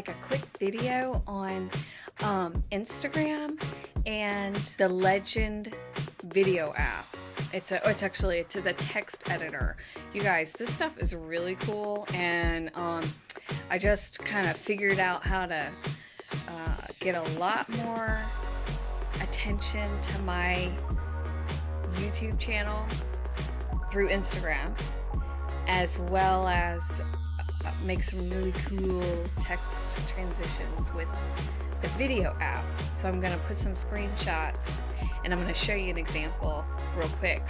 like a quick video on Instagram and the Legend video app. It's a text editor. You guys, this stuff is really cool, and I just kind of figured out how to get a lot more attention to my YouTube channel through Instagram, as well as make some really cool text transitions with the video app. So I'm going to put some screenshots and I'm going to show you an example real quick,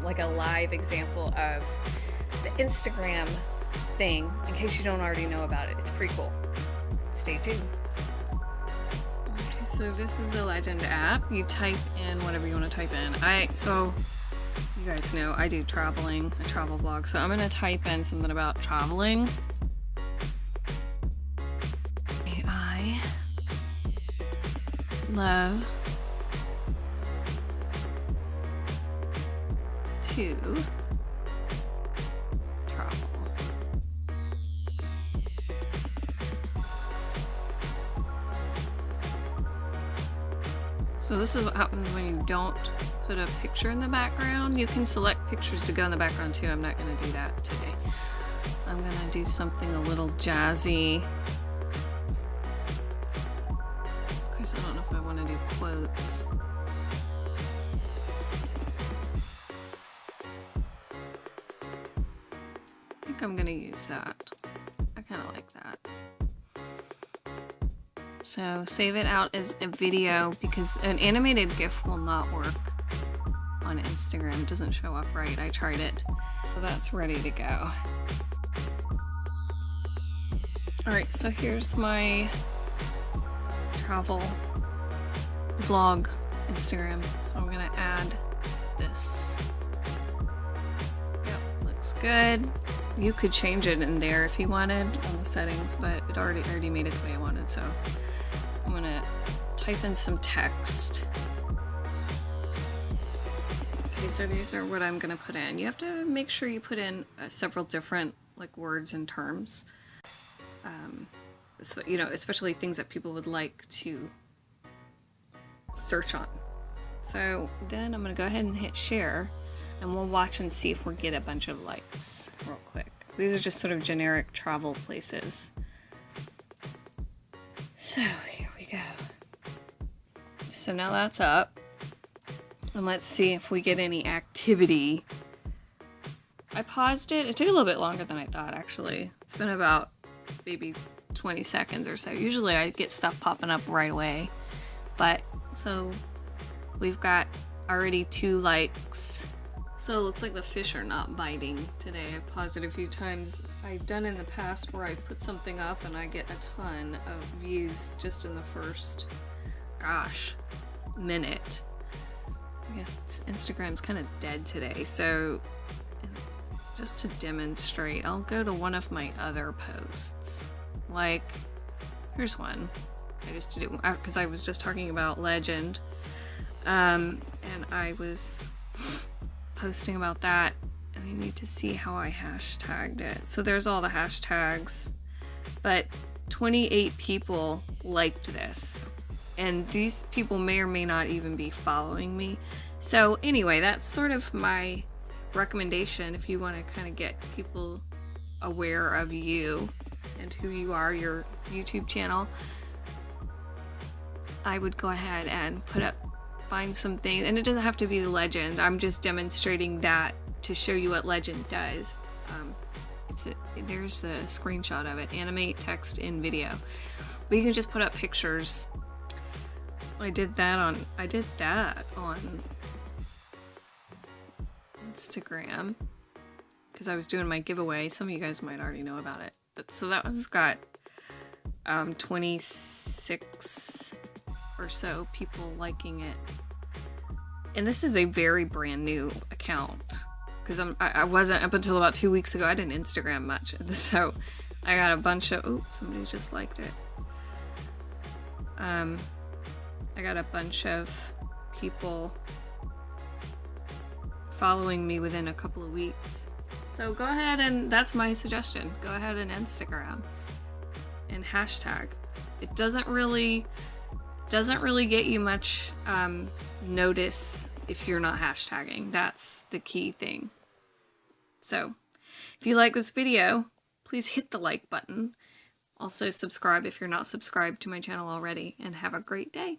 like a live example of the Instagram thing, in case you don't already know about it. It's pretty cool. Stay tuned. Okay, so this is the Legend app. You type in whatever you want to type in. So you guys know I do traveling, a travel vlog, so I'm going to type in something about traveling. I love to travel. So this is what happens when you don't put a picture in the background. You can select pictures to go in the background too. I'm not going to do that today. I'm going to do something a little jazzy. Of course, I don't know if I want to do quotes. I think I'm going to use that. I kind of like that. So save it out as a video, because an animated GIF will not work on Instagram. It doesn't show up right. I tried it. So that's ready to go. Alright, so here's my travel vlog Instagram. So I'm gonna add this. Yep, looks good. You could change it in there if you wanted on the settings, but it already made it the way I wanted, so I'm gonna type in some text. Okay, so these are what I'm gonna put in. You have to make sure you put in several different words and terms. So, you know, especially things that people would like to search on. So then I'm gonna go ahead and hit share, and we'll watch and see if we get a bunch of likes real quick. These are just sort of generic travel places. So here we go. So now that's up. And let's see if we get any activity. I paused it. It took a little bit longer than I thought, actually. It's been about maybe 20 seconds or so. Usually I get stuff popping up right away. But, so we've got already 2 likes. So it looks like the fish are not biting today. I've paused it a few times. I've done in the past where I put something up and I get a ton of views just in the first, minute. I guess Instagram's kind of dead today, so just to demonstrate, I'll go to one of my other posts. Like, here's one. I just did it because I was just talking about Legend, and I was posting about that, and I need to see how I hashtagged it. So there's all the hashtags, but 28 people liked this, and these people may or may not even be following me. So anyway, that's sort of my recommendation if you want to kind of get people aware of you and who you are, your YouTube channel. I would go ahead and find something, and it doesn't have to be the Legend. I'm just demonstrating that to show you what Legend does. There's a screenshot of it. Animate text in video. But you can just put up pictures. I did that on Instagram because I was doing my giveaway. Some of you guys might already know about it. But so that one's got 26 or so people liking it. And this is a very brand new account, because I wasn't, up until about 2 weeks ago, I didn't Instagram much. So I got a bunch of, somebody just liked it. I got a bunch of people following me within a couple of weeks. So go ahead, and that's my suggestion. Go ahead and Instagram. And and hashtag. It doesn't really get you much notice if you're not hashtagging. That's the key thing. So if you like this video, please hit the like button. Also subscribe if you're not subscribed to my channel already, and have a great day.